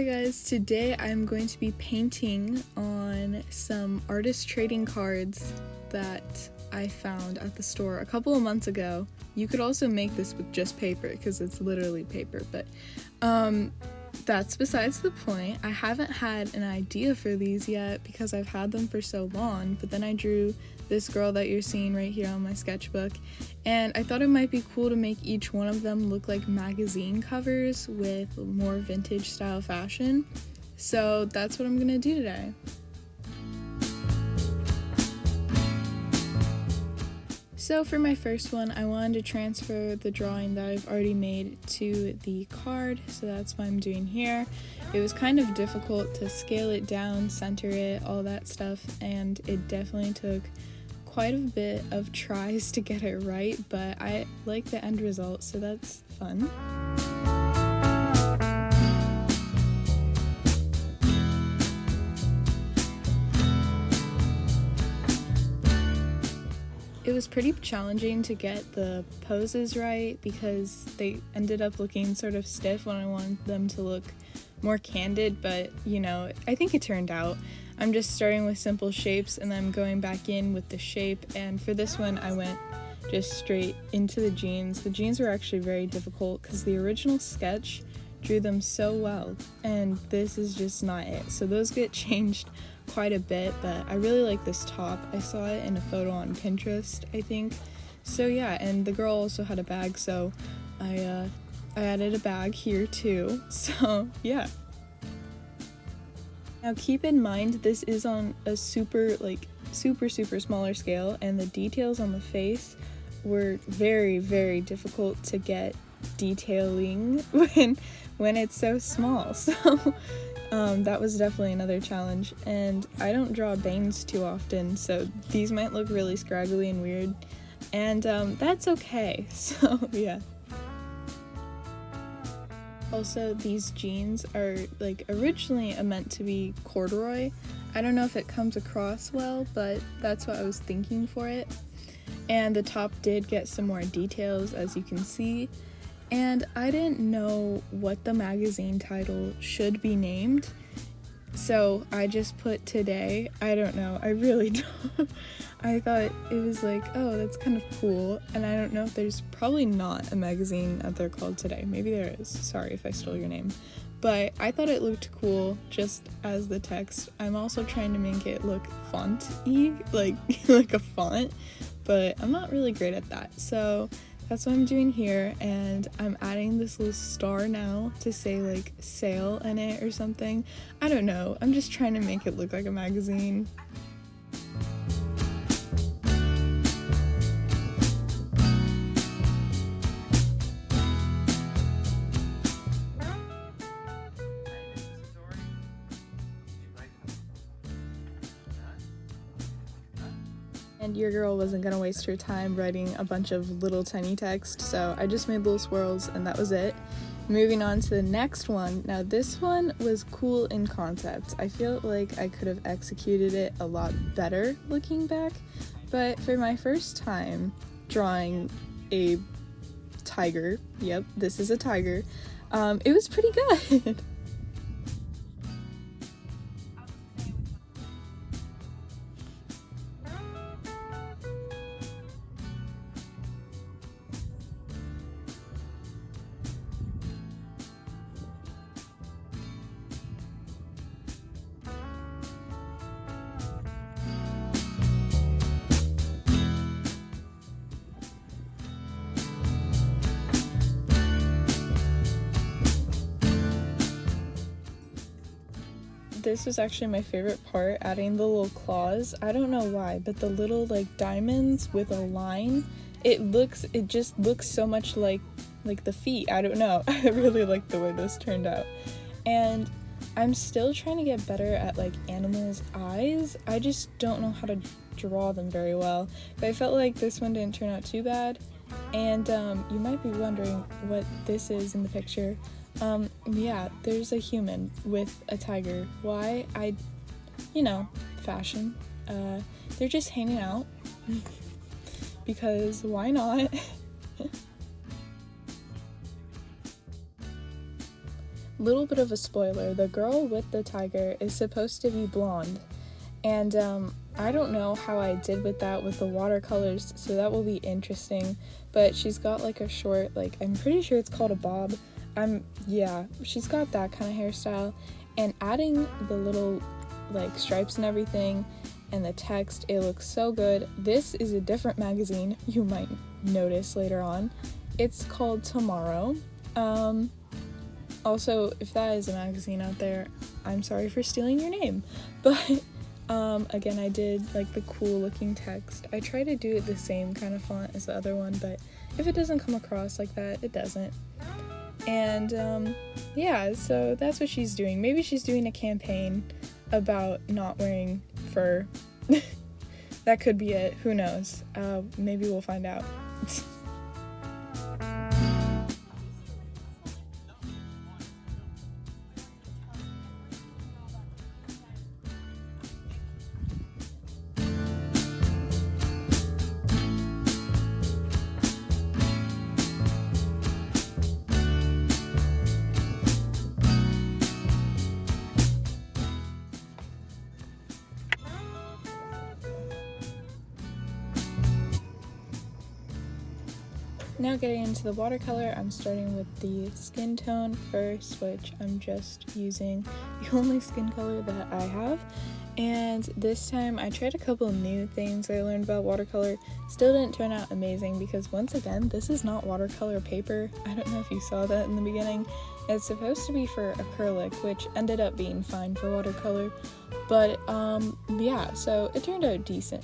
Hi guys, today I'm going to be painting on some artist trading cards that I found at the store a couple of months ago. You could also make this with just paper because it's literally paper, but that's besides the point. I haven't had an idea for these yet because I've had them for so long, but then I drew this girl that you're seeing right here on my sketchbook, and I thought it might be cool to make each one of them look like magazine covers with more vintage style fashion. So that's what I'm gonna do today. So for my first one, I wanted to transfer the drawing that I've already made to the card, so that's what I'm doing here. It was kind of difficult to scale it down, center it, all that stuff, and it definitely took quite a bit of tries to get it right, but I like the end result, so that's fun. It was pretty challenging to get the poses right because they ended up looking sort of stiff when I wanted them to look more candid, but you know, I think it turned out. I'm just starting with simple shapes and then I'm going back in with the shape, and for this one I went just straight into the jeans. The jeans were actually very difficult because the original sketch drew them so well and this is just not it. So those get changed quite a bit, but I really like this top. I saw it in a photo on Pinterest, I think. So yeah, and the girl also had a bag, so I added a bag here too. So yeah. Now keep in mind this is on a super smaller scale, and the details on the face were very difficult to get detailing when it's so small. So that was definitely another challenge, and I don't draw bangs too often, so these might look really scraggly and weird, and that's okay. So yeah. Also, these jeans are originally meant to be corduroy. I don't know if it comes across well, but that's what I was thinking for it. And the top did get some more details, as you can see. And I didn't know what the magazine title should be named, so I just put Today. I don't know, I really don't. I thought it was like, oh, that's kind of cool, and I don't know if there's probably not a magazine out there called Today. Maybe there is, sorry if I stole your name. But I thought it looked cool just as the text. I'm also trying to make it look font-y, like a font, but I'm not really great at that. So that's what I'm doing here, and I'm adding this little star now to say like sale in it or something. I don't know, I'm just trying to make it look like a magazine. And your girl wasn't gonna waste her time writing a bunch of little tiny text, so I just made little swirls and that was it. Moving on to the next one. Now this one was cool in concept. I feel like I could have executed it a lot better looking back, but for my first time drawing a tiger, yep, this is a tiger, it was pretty good. This was actually my favorite part, adding the little claws. I don't know why, but the little diamonds with a line, it just looks so much like the feet. I don't know. I really like the way this turned out. And I'm still trying to get better at animals' eyes. I just don't know how to draw them very well. But I felt like this one didn't turn out too bad. And you might be wondering what this is in the picture. Yeah, there's a human with a tiger. Why? Fashion. They're just hanging out. Because why not? little bit of a spoiler, the girl with the tiger is supposed to be blonde, and I don't know how I did with that with the watercolors, so that will be interesting, but she's got like a short, like, I'm pretty sure it's called a bob. Yeah, she's got that kind of hairstyle, and adding the little like stripes and everything and the text, it looks so good. This is a different magazine, you might notice later on. It's called Tomorrow. Also, if that is a magazine out there, I'm sorry for stealing your name, but again, I did like the cool looking text. I try to do it the same kind of font as the other one, but if it doesn't come across like that, it doesn't. And yeah, so that's what she's doing. Maybe she's doing a campaign about not wearing fur. That could be it. Who knows? Maybe we'll find out. Now getting into the watercolor, I'm starting with the skin tone first, which I'm just using the only skin color that I have. And this time I tried a couple new things I learned about watercolor. Still didn't turn out amazing because once again, this is not watercolor paper. I don't know if you saw that in the beginning. It's supposed to be for acrylic, which ended up being fine for watercolor. But yeah, so it turned out decent.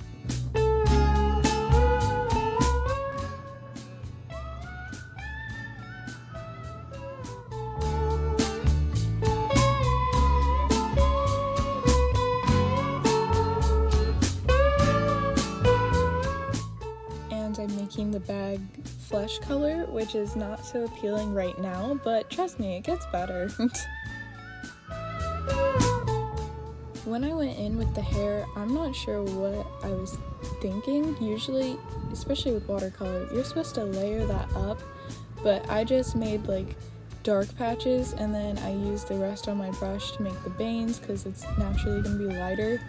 I'm making the bag flesh color, which is not so appealing right now, but trust me, it gets better. When I went in with the hair, I'm not sure what I was thinking. Usually, especially with watercolor, you're supposed to layer that up, but I just made like dark patches and then I used the rest on my brush to make the veins because it's naturally going to be lighter.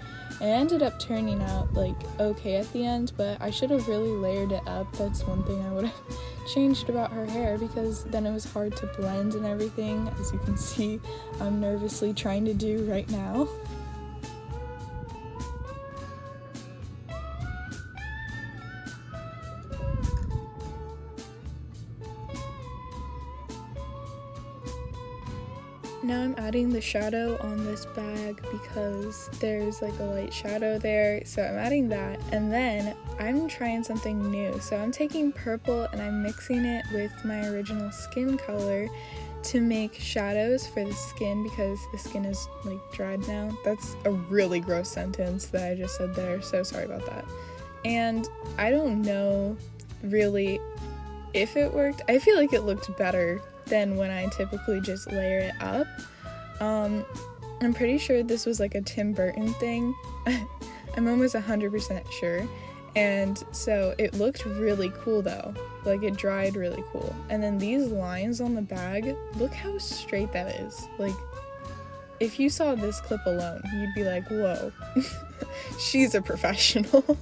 And it ended up turning out like okay at the end, but I should have really layered it up. That's one thing I would have changed about her hair, because then it was hard to blend and everything, as you can see I'm nervously trying to do right now. Now I'm adding the shadow on this bag because there's like a light shadow there, so I'm adding that, and then I'm trying something new. So I'm taking purple and I'm mixing it with my original skin color to make shadows for the skin, because the skin is like dried now. That's a really gross sentence that I just said there, so sorry about that. And I don't know really if it worked. I feel like it looked better than when I typically just layer it up. I'm pretty sure this was like a Tim Burton thing. I'm almost 100% sure. And so it looked really cool though. Like it dried really cool. And then these lines on the bag, look how straight that is. Like if you saw this clip alone, you'd be like, whoa, she's a professional.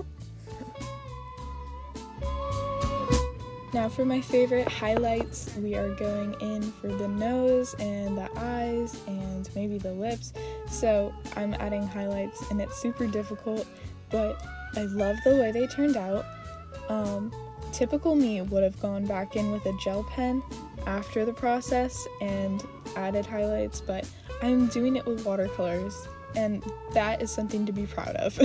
Now for my favorite highlights, we are going in for the nose and the eyes and maybe the lips. So I'm adding highlights and it's super difficult, but I love the way they turned out. Typical me would have gone back in with a gel pen after the process and added highlights, but I'm doing it with watercolors, and that is something to be proud of.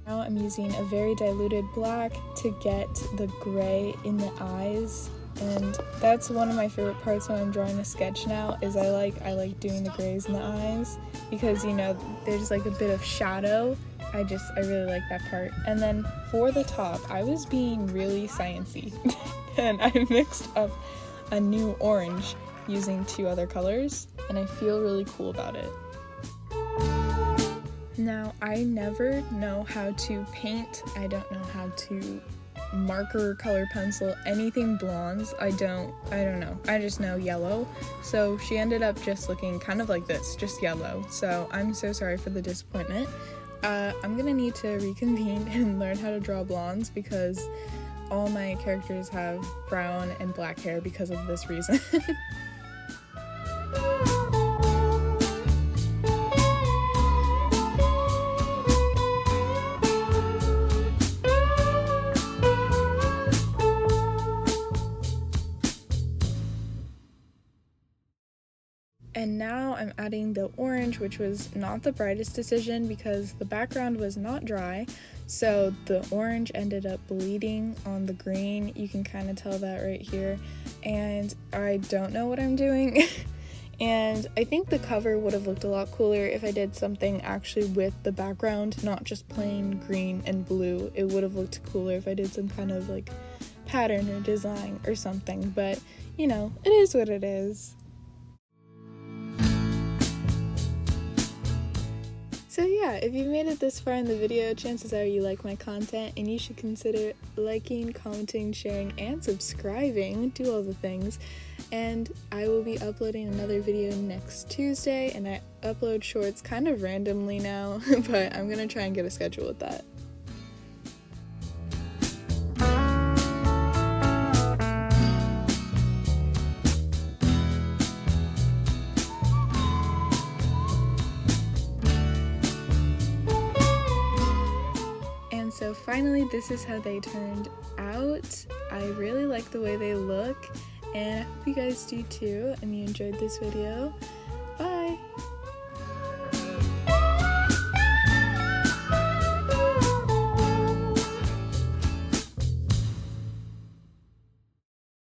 Now I'm using a very diluted black to get the gray in the eyes, and that's one of my favorite parts when I'm drawing a sketch now, is I like doing the grays in the eyes, because you know there's like a bit of shadow. I really like that part. And then for the top, I was being really sciencey and I mixed up a new orange using two other colors, and I feel really cool about it. Now, I never know how to paint. I don't know how to marker, color pencil, anything blondes. I don't know. I just know yellow. So she ended up just looking kind of like this, just yellow. So I'm so sorry for the disappointment. I'm gonna need to reconvene and learn how to draw blondes because all my characters have brown and black hair because of this reason. And now I'm adding the orange, which was not the brightest decision because the background was not dry, so the orange ended up bleeding on the green. You can kind of tell that right here, and I don't know what I'm doing. And I think the cover would have looked a lot cooler if I did something actually with the background, not just plain green and blue. It would have looked cooler if I did some kind of like pattern or design or something, but you know, it is what it is. So yeah, if you made it this far in the video, chances are you like my content and you should consider liking, commenting, sharing, and subscribing. Do all the things. And I will be uploading another video next Tuesday, and I upload shorts kind of randomly now, but I'm gonna try and get a schedule with that. So finally, this is how they turned out. I really like the way they look, and I hope you guys do too, and you enjoyed this video.